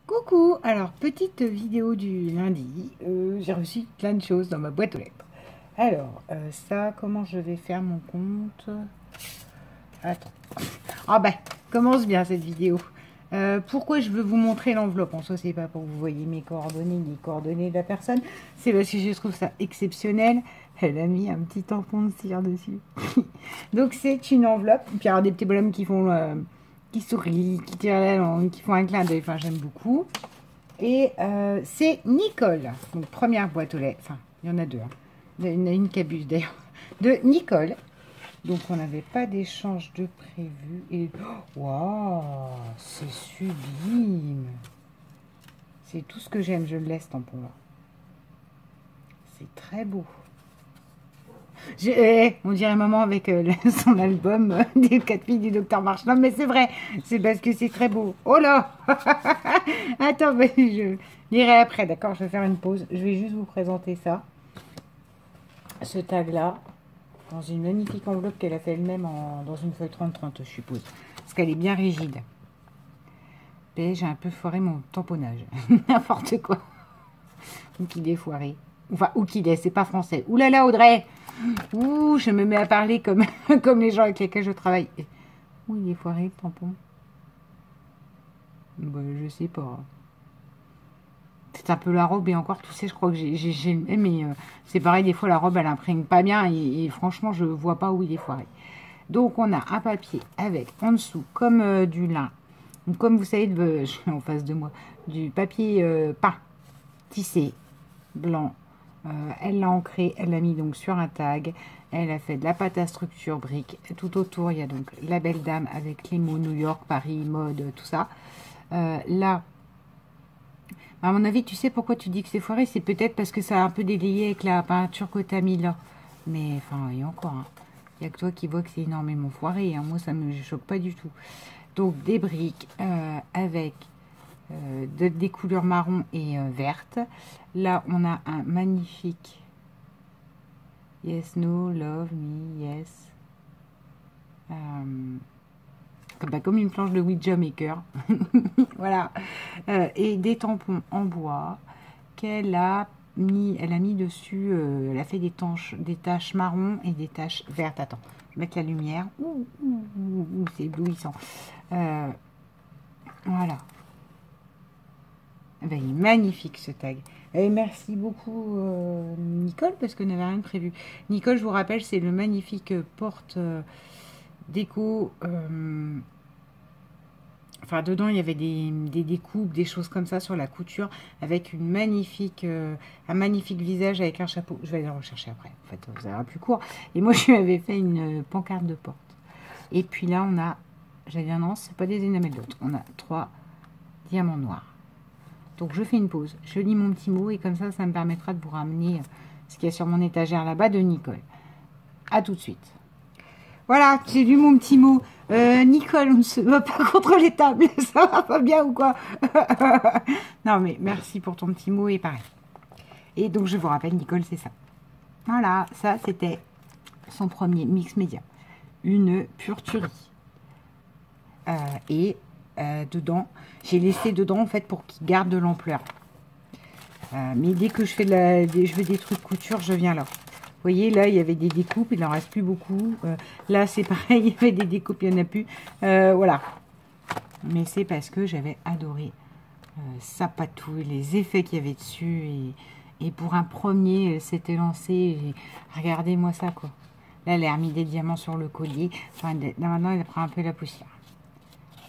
Coucou, alors petite vidéo du lundi, j'ai reçu plein de choses dans ma boîte aux lettres. Alors, ça, comment je vais faire mon compte? Attends. Ah ben, commence bien cette vidéo. Pourquoi je veux vous montrer l'enveloppe? En soi, c'est pas pour que vous voyez mes coordonnées, les coordonnées de la personne. C'est parce que je trouve ça exceptionnel. Elle a mis un petit tampon de cire dessus. Donc c'est une enveloppe. Puis il y a des petits bonhommes qui font... qui sourient, qui tirent la langue, qui font un clin d'œil. Enfin, j'aime beaucoup. Et c'est Nicole. Donc, première boîte aux lettres. Enfin, il y en a deux. Hein. Il y en a une qui abuse d'ailleurs. De Nicole. Donc, on n'avait pas d'échange de prévu. Et waouh, c'est sublime. C'est tout ce que j'aime. Je le laisse, tampon là. C'est très beau. On dirait maman avec son album des 4 filles du docteur March. Non, mais c'est vrai. C'est parce que c'est très beau. Oh là. Attends, mais je lirai après, d'accord? Je vais faire une pause. Je vais juste vous présenter ça. Ce tag-là, dans une magnifique enveloppe qu'elle a fait elle-même dans une feuille 30-30, je suppose. Parce qu'elle est bien rigide. Et j'ai un peu foiré mon tamponnage. N'importe quoi. Ou qu'il est foiré. Enfin, ou qu'il est, c'est pas français. Ouh là là, Audrey! Ouh, je me mets à parler comme, comme les gens avec lesquels je travaille. Ouh, il est foiré, le tampon. Bah, je sais pas. C'est un peu la robe et encore, tu sais, je crois que j'ai mais c'est pareil, des fois la robe elle imprègne pas bien et franchement je vois pas où il est foiré. Donc on a un papier avec en dessous comme du lin, donc, comme vous savez, je suis en face de moi, du papier peint, tissé, blanc. Elle l'a ancré, elle l'a mis donc sur un tag, elle a fait de la pâte à structure brique. Tout autour il y a donc la belle dame avec les mots New York, Paris, mode, tout ça. Là, à mon avis, tu sais pourquoi tu dis que c'est foiré? C'est peut-être parce que ça a un peu délayé avec la peinture que tu as mis là. Mais enfin, et encore, hein. Il n'y a que toi qui vois que c'est énormément foiré. Hein. Moi, ça me choque pas du tout. Donc, des briques avec des couleurs marron et vertes. Là, on a un magnifique Yes, No, Love, Me, Yes. Comme une planche de Ouija Maker. Voilà. Et des tampons en bois qu'elle a mis dessus. Elle a fait des taches marron et des taches vertes. Attends, je vais mettre la lumière. Ouh, c'est éblouissant. Voilà. Ben, il est magnifique ce tag. Et merci beaucoup Nicole parce qu'on n'avait rien prévu. Nicole, je vous rappelle, c'est le magnifique porte déco. Enfin, dedans, il y avait des découpes, des choses comme ça sur la couture, avec un magnifique visage avec un chapeau. Je vais aller le rechercher après. En fait, ça ira plus court. Et moi, je lui avais fait une pancarte de porte. Et puis là, on a, j'allais dire non, c'est pas des énamels d'autres. On a 3 diamants noirs. Donc, je fais une pause. Je lis mon petit mot et comme ça me permettra de vous ramener ce qu'il y a sur mon étagère là-bas de Nicole. À tout de suite. Voilà, j'ai lu mon petit mot. Nicole, on ne se bat pas contre les tables. Ça va pas bien ou quoi? Non, mais merci pour ton petit mot et pareil. Et donc, je vous rappelle, Nicole, c'est ça. Voilà, ça, c'était son premier mix média. Une pure tuerie. Dedans, j'ai laissé dedans, en fait, pour qu'il garde de l'ampleur. Mais dès que je fais je veux des trucs couture, je viens là. Vous voyez, là, il y avait des découpes, il n'en reste plus beaucoup. Là, c'est pareil, il y avait des découpes, il n'y en a plus. Voilà. Mais c'est parce que j'avais adoré sa patouille, les effets qu'il y avait dessus. Et pour un premier, c'était lancé. Regardez-moi ça, quoi. Là, elle a remis des diamants sur le collier. Enfin, là, maintenant, elle prend un peu la poussière.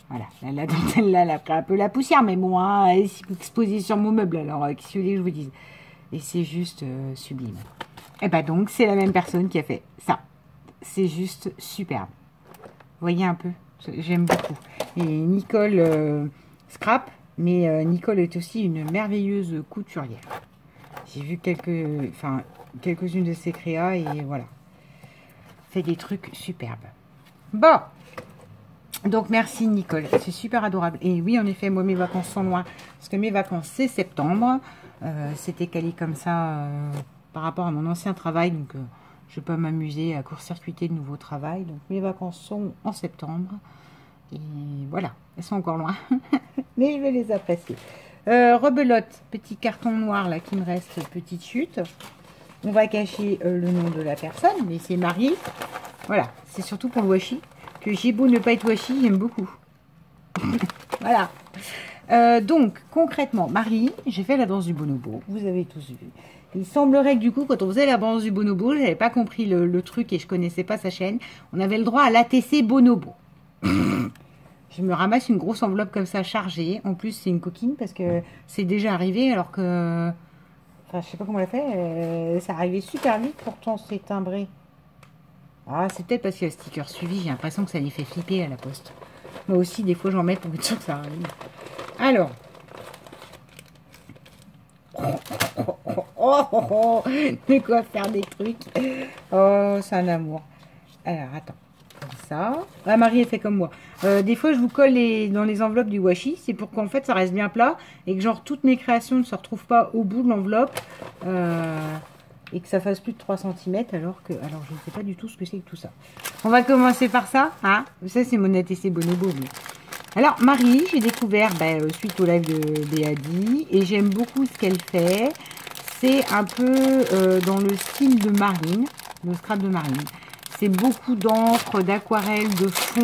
Voilà, la dentelle, là, elle a pris un peu la poussière. Mais bon, hein, elle est exposée sur mon meuble. Alors, qu'est-ce que je vous dise? Et c'est juste sublime. Et bah donc, c'est la même personne qui a fait ça. C'est juste superbe. Vous voyez un peu? J'aime beaucoup. Et Nicole scrap, mais Nicole est aussi une merveilleuse couturière. J'ai vu quelques-unes de ses créas et voilà. Fait des trucs superbes. Bon. Donc, merci Nicole. C'est super adorable. Et oui, en effet, moi, mes vacances sont loin. Parce que mes vacances, c'est septembre. C'était calé comme ça par rapport à mon ancien travail. Donc, je peux m'amuser à court-circuiter de nouveau travail. Donc, mes vacances sont en septembre. Et voilà, elles sont encore loin. Mais je vais les apprécier. Rebelote, petit carton noir là qui me reste, petite chute. On va cacher le nom de la personne, mais c'est Marie. Voilà, c'est surtout pour le washi. Que j'ai beau ne pas être washi, j'aime beaucoup. Voilà. Donc, concrètement, Marie, j'ai fait la danse du bonobo. Vous avez tous vu. Il semblerait que du coup, quand on faisait la danse du bonobo, je n'avais pas compris le truc et je connaissais pas sa chaîne. On avait le droit à l'ATC bonobo. Je me ramasse une grosse enveloppe comme ça chargée. En plus, c'est une coquine parce que c'est déjà arrivé alors que... Enfin, je sais pas comment elle a fait. Ça arrivait super vite, pourtant c'est timbré. Ah, c'est peut-être parce qu'il y a le sticker suivi. J'ai l'impression que ça les fait flipper à la poste. Moi aussi, des fois, j'en mets pour être sûr que ça arrive. Alors. De quoi faire des trucs. Oh, c'est un amour. Alors, attends. Comme ça. Ah, Marie, elle fait comme moi. Des fois, je vous colle dans les enveloppes du washi. C'est pour qu'en fait, ça reste bien plat. Et que genre, toutes mes créations ne se retrouvent pas au bout de l'enveloppe. Et que ça fasse plus de 3 cm. Alors, je ne sais pas du tout ce que c'est que tout ça. On va commencer par ça. Hein, ça, c'est mon ATC Bonobo. Mais... Alors, Marie, j'ai découvert suite au live de Béadi. Et j'aime beaucoup ce qu'elle fait. C'est un peu dans le style de Marine. Le scrap de Marine. C'est beaucoup d'encre, d'aquarelle, de fond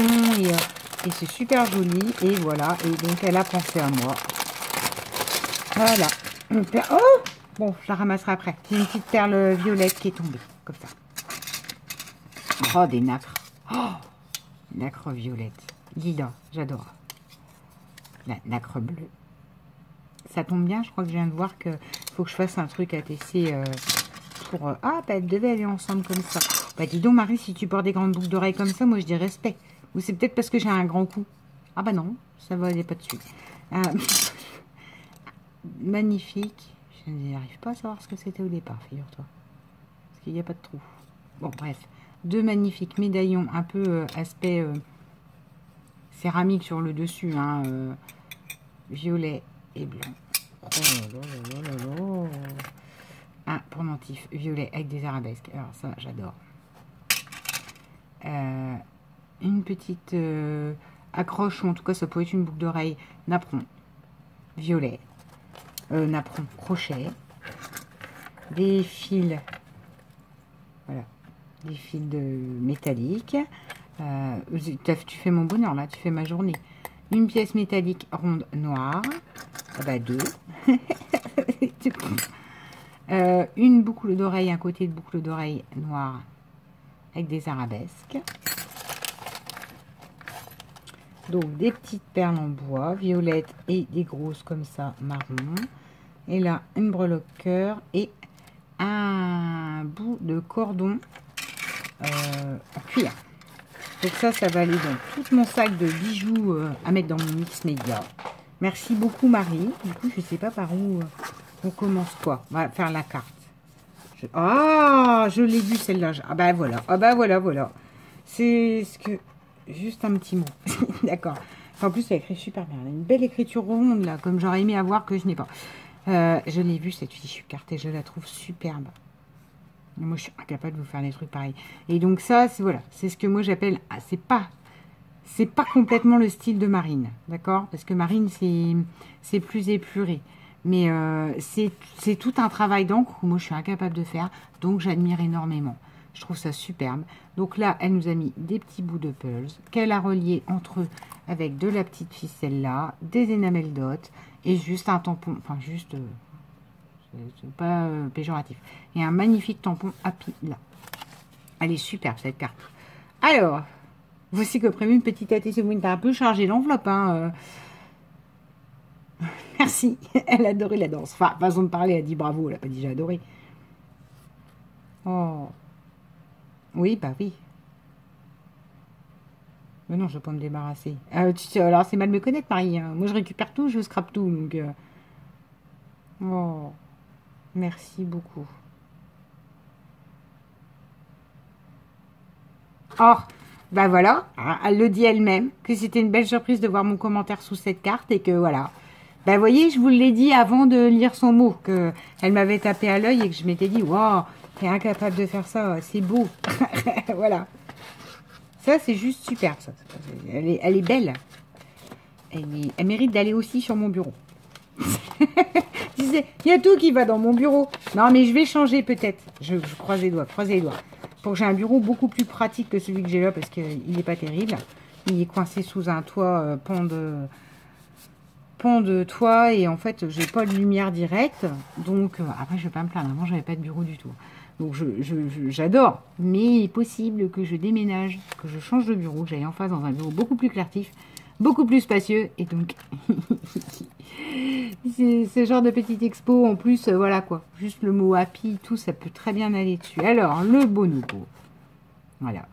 et c'est super joli. Et voilà, et donc elle a pensé à moi. Voilà. Donc là, oh bon, je la ramasserai après. J'ai une petite perle violette qui est tombée, comme ça. Oh, des nacres. Oh, nacre violette. Lila, j'adore. La nacre bleue. Ça tombe bien, je crois que je viens de voir qu'il faut que je fasse un truc à TC pour... Ah, bah, elles devaient aller ensemble comme ça. Bah dis donc Marie, si tu portes des grandes boucles d'oreilles comme ça, moi je dis respect. Ou c'est peut-être parce que j'ai un grand cou. Ah bah non, ça va aller pas dessus. Magnifique. Je n'arrive pas à savoir ce que c'était au départ, figure-toi. Parce qu'il n'y a pas de trou. Bon bref, deux magnifiques médaillons, un peu aspect céramique sur le dessus, hein, violet et blanc. Oh là là là là là. Un pendentif violet avec des arabesques. Alors ça, j'adore. Une petite accroche, ou en tout cas ça peut être une boucle d'oreille, napperon violet, napperon crochet, des fils, voilà, des fils de métalliques. Tu fais mon bonheur là, tu fais ma journée. Une pièce métallique ronde noire, ah bah deux. Une boucle d'oreille, un côté de boucle d'oreille noire avec des arabesques. Donc des petites perles en bois, violettes et des grosses comme ça, marron. Et là, une breloque cœur et un bout de cordon en cuir. Donc ça va aller dans tout mon sac de bijoux à mettre dans mon mix média. Merci beaucoup Marie. Du coup, je sais pas par où on commence quoi. On va faire la carte. Ah, je l'ai vu celle-là. Ah bah voilà. Ah bah voilà, voilà. C'est ce que... Juste un petit mot. D'accord. Enfin, en plus, elle écrit super bien. Elle a une belle écriture ronde, là, comme j'aurais aimé avoir que je n'ai pas. Je l'ai vue, cette fichue carte, et je la trouve superbe. Moi, je suis incapable de vous faire des trucs pareils. Et donc ça, c'est voilà, c'est ce que moi j'appelle... Ah, c'est pas complètement le style de Marine, d'accord? Parce que Marine, c'est plus épuré. Mais c'est tout un travail d'encre que moi, je suis incapable de faire. Donc, j'admire énormément. Je trouve ça superbe. Donc là, elle nous a mis des petits bouts de pulse qu'elle a reliés entre eux avec de la petite ficelle là, des enamel dots et juste un tampon, enfin juste, c'est pas péjoratif, et un magnifique tampon happy là. Elle est superbe cette carte. Alors, voici que prévu une petite ATC Win. T'as un peu chargé l'enveloppe, hein. Merci, elle a adoré la danse. Enfin, façon de parler, elle a dit bravo, elle a pas dit j'ai adoré. Oh. Oui, bah oui. Mais non, je ne vais pas me débarrasser. Alors, c'est mal me connaître, Marie. Hein. Moi, je récupère tout, je scrape tout. Donc, oh, merci beaucoup. Oh, bah voilà. Elle le dit elle-même, que c'était une belle surprise de voir mon commentaire sous cette carte. Et que voilà. Bah, vous voyez, je vous l'ai dit avant de lire son mot. Qu'elle m'avait tapé à l'œil et que je m'étais dit, waouh, t'es incapable de faire ça. C'est beau. Voilà. Ça, c'est juste superbe. Ça. Elle est belle. Elle mérite d'aller aussi sur mon bureau. Il y a tout qui va dans mon bureau. Non, mais je vais changer peut-être. Je croise les doigts, pour que j'ai un bureau beaucoup plus pratique que celui que j'ai là, parce qu'il n'est pas terrible. Il est coincé sous un toit, pont de toit, et en fait, j'ai pas de lumière directe. Donc, après, je vais pas me plaindre. Avant, j'avais pas de bureau du tout. Donc, j'adore. Mais il est possible que je déménage, que je change de bureau, que j'aille en face dans un bureau beaucoup plus clairtif, beaucoup plus spacieux. Et donc, c'est ce genre de petite expo. En plus, voilà quoi. Juste le mot happy, tout, ça peut très bien aller dessus. Alors, le bonobo. Voilà.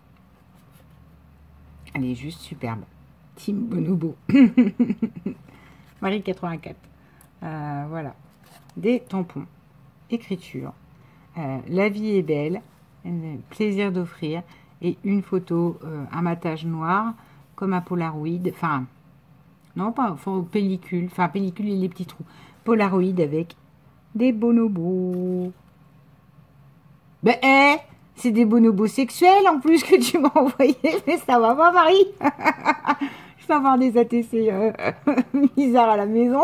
Elle est juste superbe. Team Bonobo. Marie 84. Voilà. Des tampons. Écriture. La vie est belle. Plaisir d'offrir. Et une photo, un matage noir, comme un Polaroid. Enfin, non, pas pellicule. Enfin, pellicule et les petits trous. Polaroid avec des bonobos. Ben, c'est des bonobos sexuels en plus que tu m'as envoyé. Mais ça va pas, Marie. Je vais avoir des ATC bizarres à la maison.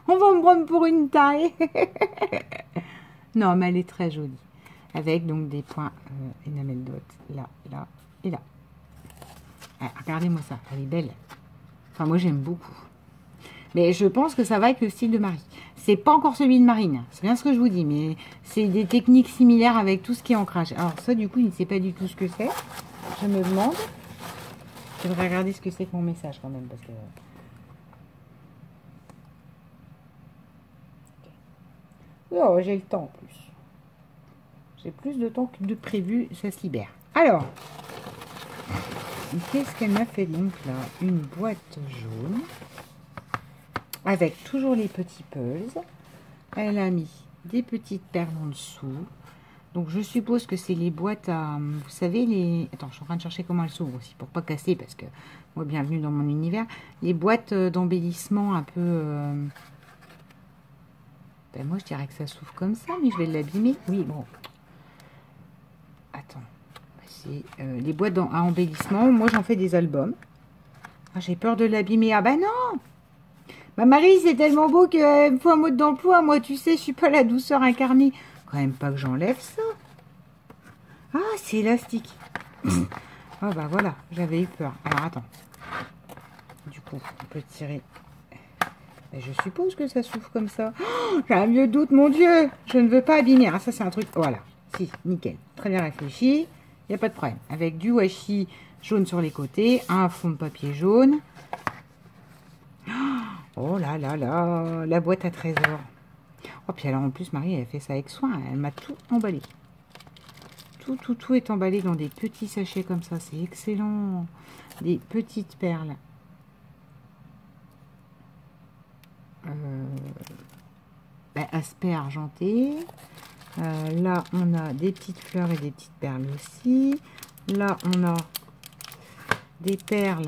On va me prendre pour une taille. Non, mais elle est très jolie. Avec donc des points enamel dot. Là, là et là. Regardez-moi ça. Elle est belle. Enfin, moi, j'aime beaucoup. Mais je pense que ça va avec le style de Marie. C'est pas encore celui de Marine. C'est bien ce que je vous dis. Mais c'est des techniques similaires avec tout ce qui est ancrage. Alors ça, du coup, il ne sait pas du tout ce que c'est. Je me demande. Je devrais regarder ce que c'est que mon message quand même. Parce que... Oh, j'ai le temps en plus. J'ai plus de temps que de prévu. Ça se libère. Alors, qu'est-ce qu'elle m'a fait donc là? Une boîte jaune. Avec toujours les petits pulls. Elle a mis des petites perles en dessous. Donc je suppose que c'est les boîtes à... Vous savez, les... Attends, je suis en train de chercher comment elles s'ouvrent aussi, pour pas casser, parce que moi, bienvenue dans mon univers. Les boîtes d'embellissement un peu... Ben, moi, je dirais que ça s'ouvre comme ça, mais je vais l'abîmer. Oui, bon. Attends. C'est les boîtes à embellissement. Moi, j'en fais des albums. Ah, j'ai peur de l'abîmer. Ah ben non! Ma Marie, c'est tellement beau que me faut un mode d'emploi. Moi, tu sais, je suis pas la douceur incarnée. Quand même pas que j'enlève ça. Ah, c'est élastique. Ah bah voilà, j'avais eu peur. Alors attends. Du coup, on peut tirer. Et je suppose que ça s'ouvre comme ça. Oh, j'ai un vieux doute, mon Dieu. Je ne veux pas abîmer. Ah, ça, c'est un truc... Voilà. Si, nickel. Très bien réfléchi. Il n'y a pas de problème. Avec du washi jaune sur les côtés. Un fond de papier jaune. Oh là là là, la boîte à trésors. Oh, puis alors en plus, Marie, elle a fait ça avec soin. Elle m'a tout emballé. Tout est emballé dans des petits sachets comme ça. C'est excellent. Des petites perles. Aspect argenté. Là, on a des petites fleurs et des petites perles aussi. Là, on a des perles.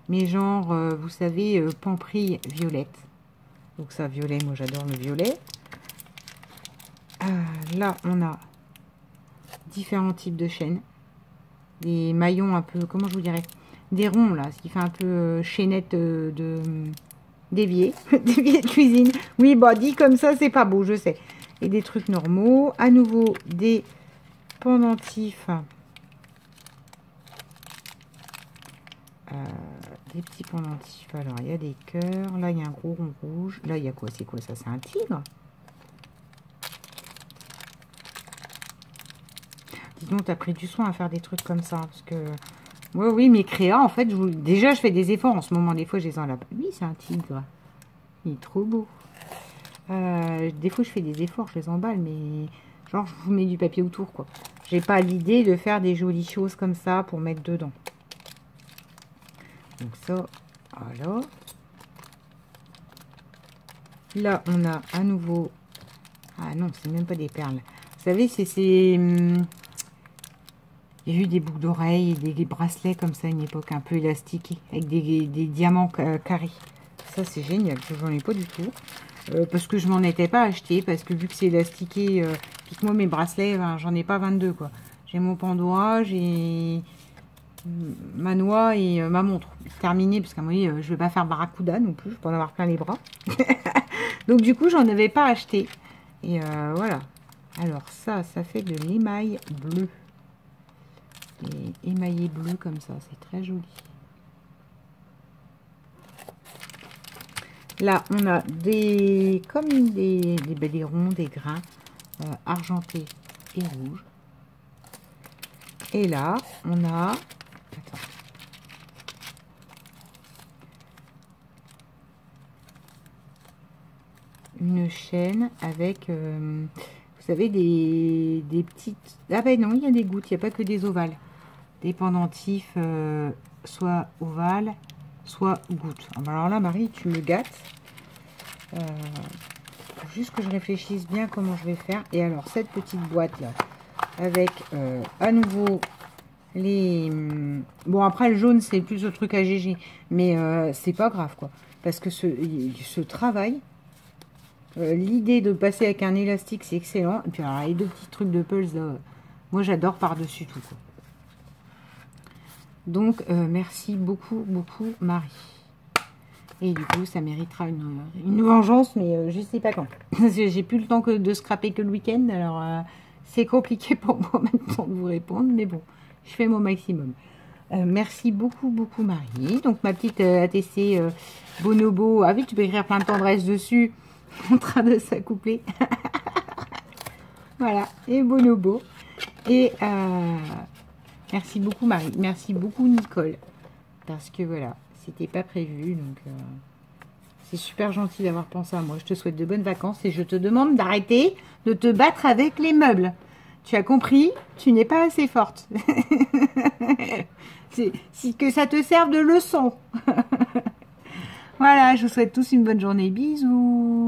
Mais genre, vous savez, pamprille violette. Donc ça, violet, moi j'adore le violet. Là, on a différents types de chaînes. Des maillons un peu, comment je vous dirais? Des ronds, là, ce qui fait un peu chaînette d'évier. D'évier de cuisine. Oui, bah, dit comme ça, c'est pas beau, je sais. Et des trucs normaux. À nouveau, des pendentifs. Des petits pendentifs. Alors, il y a des cœurs. Là, il y a un gros rond rouge. Là, il y a quoi? C'est quoi ça? C'est un tigre? Dis donc, t'as pris du soin à faire des trucs comme ça. Parce que... Oui, oui, mes créas, en fait, déjà, je fais des efforts en ce moment. Des fois, je les enlève. Oui, c'est un tigre. Il est trop beau. Des fois, je fais des efforts, je les emballe, mais... Genre, je vous mets du papier autour, quoi. J'ai pas l'idée de faire des jolies choses comme ça pour mettre dedans. Donc ça, voilà. Là, on a à nouveau... Ah non, c'est même pas des perles. Vous savez, c'est... Il y a eu des boucles d'oreilles, des bracelets comme ça, à une époque un peu élastiques, avec des diamants carrés. Ça, c'est génial. Je n'en ai pas du tout. Parce que je m'en étais pas acheté, parce que vu que c'est élastiqué, puis que moi, mes bracelets, ben, j'en ai pas 22, quoi. J'ai mon pendoire, j'ai ma noix et ma montre. Terminé, parce qu'à mon avis, je vais pas faire barracuda non plus, je peux en avoir plein les bras. Donc du coup, j'en avais pas acheté. Et voilà. Alors ça fait de l'émail bleu. Et émaillé bleu comme ça, c'est très joli. Là, on a comme des ronds, des grains argentés et rouges. Et là, on a... Attends. Une chaîne avec, vous savez, des petites... Ah ben non, il y a des gouttes, il n'y a pas que des ovales. Des pendentifs, soit ovales, soit gouttes. Alors là, Marie, tu me gâtes. Faut juste que je réfléchisse bien comment je vais faire. Et alors, cette petite boîte-là, avec à nouveau les... Bon, après, le jaune, c'est plus le truc à GG. Mais c'est pas grave, quoi. Parce que ce travail... l'idée de passer avec un élastique, c'est excellent. Et puis, alors, les deux petits trucs de Pulse, moi, j'adore par-dessus tout, quoi. Donc, merci beaucoup, beaucoup, Marie. Et du coup, ça méritera une vengeance, mais je sais pas quand. J'ai plus le temps de scraper que le week-end. Alors, c'est compliqué pour moi maintenant de vous répondre. Mais bon, je fais mon maximum. Merci beaucoup, beaucoup, Marie. Donc, ma petite ATC Bonobo. Ah oui, tu peux écrire plein de tendresse dessus. En train de s'accoupler. Voilà, et Bonobo. Et merci beaucoup Marie, merci beaucoup Nicole. Parce que voilà, c'était pas prévu. Donc c'est super gentil d'avoir pensé à moi. Je te souhaite de bonnes vacances et je te demande d'arrêter de te battre avec les meubles. Tu as compris? Tu n'es pas assez forte. Que ça te serve de leçon. Voilà, je vous souhaite tous une bonne journée. Bisous.